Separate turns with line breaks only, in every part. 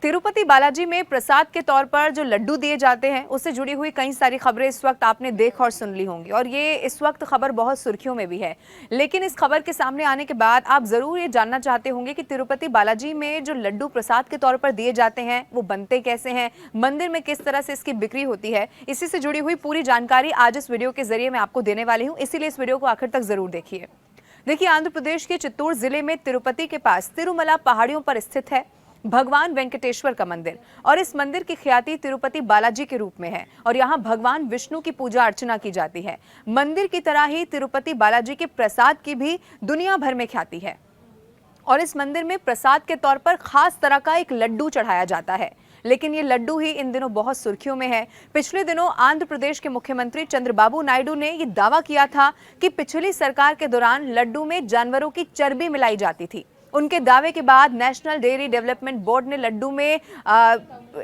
तिरुपति बालाजी में प्रसाद के तौर पर जो लड्डू दिए जाते हैं उससे जुड़ी हुई कई सारी खबरें इस वक्त आपने देख और सुन ली होंगी और ये इस वक्त खबर बहुत सुर्खियों में भी है। लेकिन इस खबर के सामने आने के बाद आप जरूर ये जानना चाहते होंगे कि तिरुपति बालाजी में जो लड्डू प्रसाद के तौर पर दिए जाते हैं वो बनते कैसे हैं, मंदिर में किस तरह से इसकी बिक्री होती है। इसी से जुड़ी हुई पूरी जानकारी आज इस वीडियो के जरिए मैं आपको देने वाली हूँ, इसीलिए इस वीडियो को आखिर तक जरूर देखिए। देखिए, आंध्र प्रदेश के चित्तूर जिले में तिरुपति के पास तिरुमला पहाड़ियों पर स्थित है भगवान वेंकटेश्वर का मंदिर और इस मंदिर की ख्याति तिरुपति बालाजी के रूप में है और यहाँ भगवान विष्णु की पूजा अर्चना की जाती है। मंदिर की तरह ही तिरुपति बालाजी के प्रसाद की भी दुनिया भर में ख्याति है और इस मंदिर में प्रसाद के तौर पर खास तरह का एक लड्डू चढ़ाया जाता है। लेकिन ये लड्डू ही इन दिनों बहुत सुर्खियों में है। पिछले दिनों आंध्र प्रदेश के मुख्यमंत्री चंद्रबाबू नायडू ने ये दावा किया था कि पिछली सरकार के दौरान लड्डू में जानवरों की चर्बी मिलाई जाती थी। उनके दावे के बाद नेशनल डेयरी डेवलपमेंट बोर्ड ने लड्डू में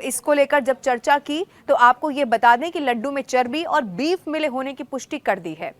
इसको लेकर जब चर्चा की तो आपको ये बता दें कि लड्डू में चर्बी और बीफ मिले होने की पुष्टि कर दी है।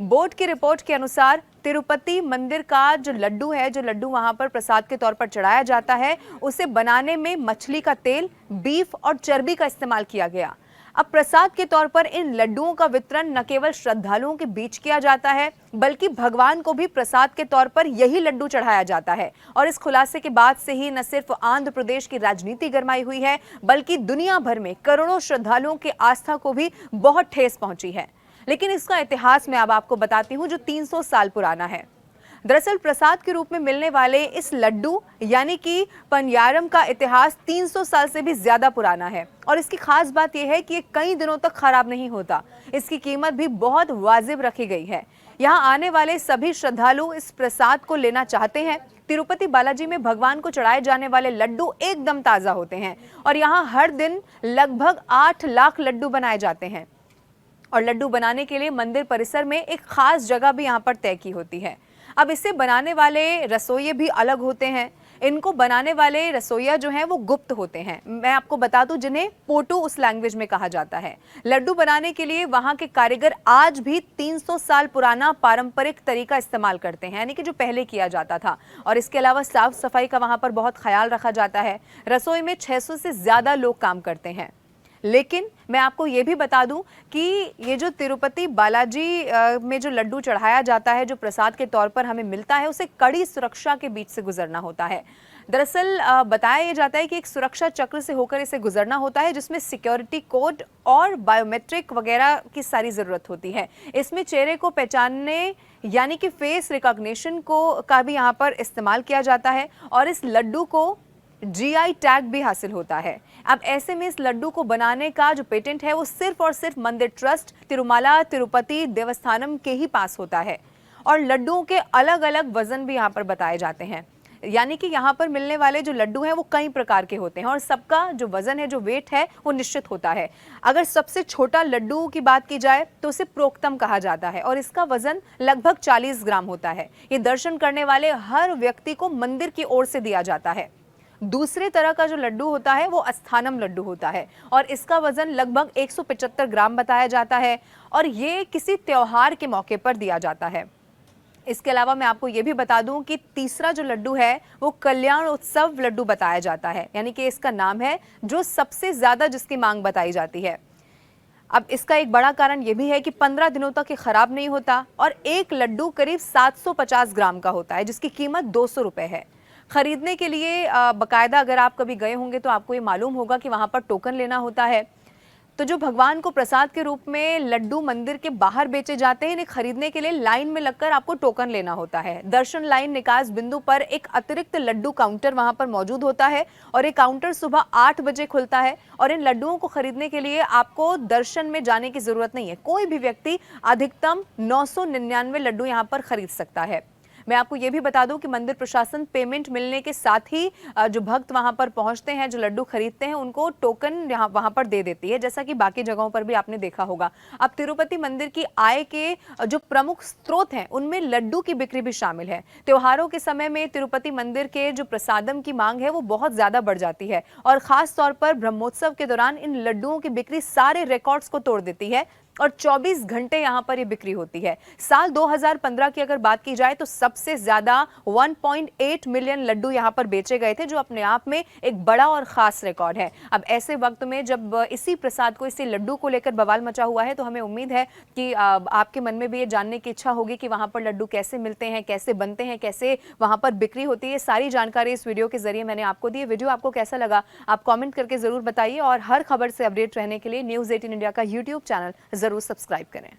बोर्ड की रिपोर्ट के अनुसार तिरुपति मंदिर का जो लड्डू है, जो लड्डू वहां पर प्रसाद के तौर पर चढ़ाया जाता है, उसे बनाने में मछली का तेल, बीफ और चर्बी का इस्तेमाल किया गया। अब प्रसाद के तौर पर इन लड्डुओं का वितरण न केवल श्रद्धालुओं के बीच किया जाता है बल्कि भगवान को भी प्रसाद के तौर पर यही लड्डू चढ़ाया जाता है। और इस खुलासे के बाद से ही न सिर्फ आंध्र प्रदेश की राजनीति गरमाई हुई है बल्कि दुनिया भर में करोड़ों श्रद्धालुओं की आस्था को भी बहुत ठेस पहुंची है। लेकिन इसका इतिहास मैं अब आपको बताती हूँ जो 300 साल पुराना है। दरअसल प्रसाद के रूप में मिलने वाले इस लड्डू यानी कि पनियारम का इतिहास 300 साल से भी ज्यादा पुराना है और इसकी खास बात यह है कि ये कई दिनों तक खराब नहीं होता। इसकी कीमत भी बहुत वाजिब रखी गई है। यहाँ आने वाले सभी श्रद्धालु इस प्रसाद को लेना चाहते हैं। तिरुपति बालाजी में भगवान को चढ़ाए जाने वाले लड्डू एकदम ताजा होते हैं और यहाँ हर दिन लगभग 8 लाख लड्डू बनाए जाते हैं और लड्डू बनाने के लिए मंदिर परिसर में एक खास जगह भी यहाँ पर तय की होती है। अब इसे बनाने वाले रसोइये भी अलग होते हैं। इनको बनाने वाले रसोइया जो हैं वो गुप्त होते हैं। मैं आपको बता दूं जिन्हें पोटू उस लैंग्वेज में कहा जाता है। लड्डू बनाने के लिए वहां के कारीगर आज भी 300 साल पुराना पारंपरिक तरीका इस्तेमाल करते हैं, यानी कि जो पहले किया जाता था। और इसके अलावा साफ सफाई का वहां पर बहुत ख्याल रखा जाता है। रसोई में 600 से ज्यादा लोग काम करते हैं। लेकिन मैं आपको ये भी बता दूं कि ये जो तिरुपति बालाजी में जो लड्डू चढ़ाया जाता है, जो प्रसाद के तौर पर हमें मिलता है, उसे कड़ी सुरक्षा के बीच से गुजरना होता है। दरअसल बताया ये जाता है कि एक सुरक्षा चक्र से होकर इसे गुजरना होता है जिसमें सिक्योरिटी कोड और बायोमेट्रिक वगैरह की सारी ज़रूरत होती है। इसमें चेहरे को पहचानने यानी कि फेस रिकॉग्निशन का भी यहाँ पर इस्तेमाल किया जाता है और इस लड्डू को GI टैग भी हासिल होता है। अब ऐसे में इस लड्डू को बनाने का जो पेटेंट है वो सिर्फ और सिर्फ मंदिर ट्रस्ट तिरुमला तिरुपति देवस्थानम के ही पास होता है और लड्डुओं के अलग अलग वजन भी यहाँ पर बताए जाते हैं। यानी कि यहाँ पर मिलने वाले जो लड्डू हैं वो कई प्रकार के होते हैं और सबका जो वजन है, जो वेट है, वो निश्चित होता है। अगर सबसे छोटा लड्डू की बात की जाए तो उसे प्रोक्तम कहा जाता है और इसका वजन लगभग 40 ग्राम होता है। ये दर्शन करने वाले हर व्यक्ति को मंदिर की ओर से दिया जाता है। दूसरे तरह का जो लड्डू होता है वो अस्थानम लड्डू होता है और इसका वजन लगभग 175 ग्राम बताया जाता है और ये किसी त्योहार के मौके पर दिया जाता है। इसके अलावा मैं आपको ये भी बता दूं कि तीसरा जो लड्डू है वो कल्याण उत्सव लड्डू बताया जाता है, यानी कि इसका नाम है जो सबसे ज्यादा जिसकी मांग बताई जाती है। अब इसका एक बड़ा कारण ये भी है कि 15 दिनों तक ये खराब नहीं होता और एक लड्डू करीब 750 ग्राम का होता है जिसकी कीमत 200 रुपए है। खरीदने के लिए बाकायदा अगर आप कभी गए होंगे तो आपको ये मालूम होगा कि वहाँ पर टोकन लेना होता है। तो जो भगवान को प्रसाद के रूप में लड्डू मंदिर के बाहर बेचे जाते हैं, इन्हें खरीदने के लिए लाइन में लगकर आपको टोकन लेना होता है। दर्शन लाइन निकास बिंदु पर एक अतिरिक्त लड्डू काउंटर वहाँ पर मौजूद होता है और ये काउंटर सुबह 8 बजे खुलता है और इन लड्डुओं को खरीदने के लिए आपको दर्शन में जाने की जरूरत नहीं है। कोई भी व्यक्ति अधिकतम 999 लड्डू यहाँ पर खरीद सकता है। मैं आपको ये भी बता दूं कि मंदिर प्रशासन पेमेंट मिलने के साथ ही जो भक्त वहां पर पहुंचते हैं, जो लड्डू खरीदते हैं, उनको टोकन वहां पर दे देती है, जैसा कि बाकी जगहों पर भी आपने देखा होगा। अब तिरुपति मंदिर की आय के जो प्रमुख स्रोत हैं उनमें लड्डू की बिक्री भी शामिल है। त्योहारों के समय में तिरुपति मंदिर के जो प्रसादम की मांग है वो बहुत ज्यादा बढ़ जाती है और खास तौर पर ब्रह्मोत्सव के दौरान इन लड्डुओं की बिक्री सारे रिकॉर्ड्स को तोड़ देती है। और 24 घंटे यहाँ पर ये बिक्री होती है। साल 2015 की अगर बात की जाए तो सबसे ज्यादा 1.8 मिलियन लड्डू यहाँ पर बेचे गए थे, जो अपने आप में एक बड़ा और खास रिकॉर्ड है। अब ऐसे वक्त में जब इसी प्रसाद को, इसी लड्डू को लेकर बवाल मचा हुआ है, तो हमें उम्मीद है कि आपके मन में भी ये जानने की इच्छा होगी कि वहां पर लड्डू कैसे मिलते हैं, कैसे बनते हैं, कैसे वहां पर बिक्री होती है। सारी जानकारी इस वीडियो के जरिए मैंने आपको दी। वीडियो आपको कैसा लगा आप कमेंट करके जरूर बताइए और हर खबर से अपडेट रहने के लिए न्यूज़ 18 इंडिया का यूट्यूब चैनल जरूर सब्सक्राइब करें।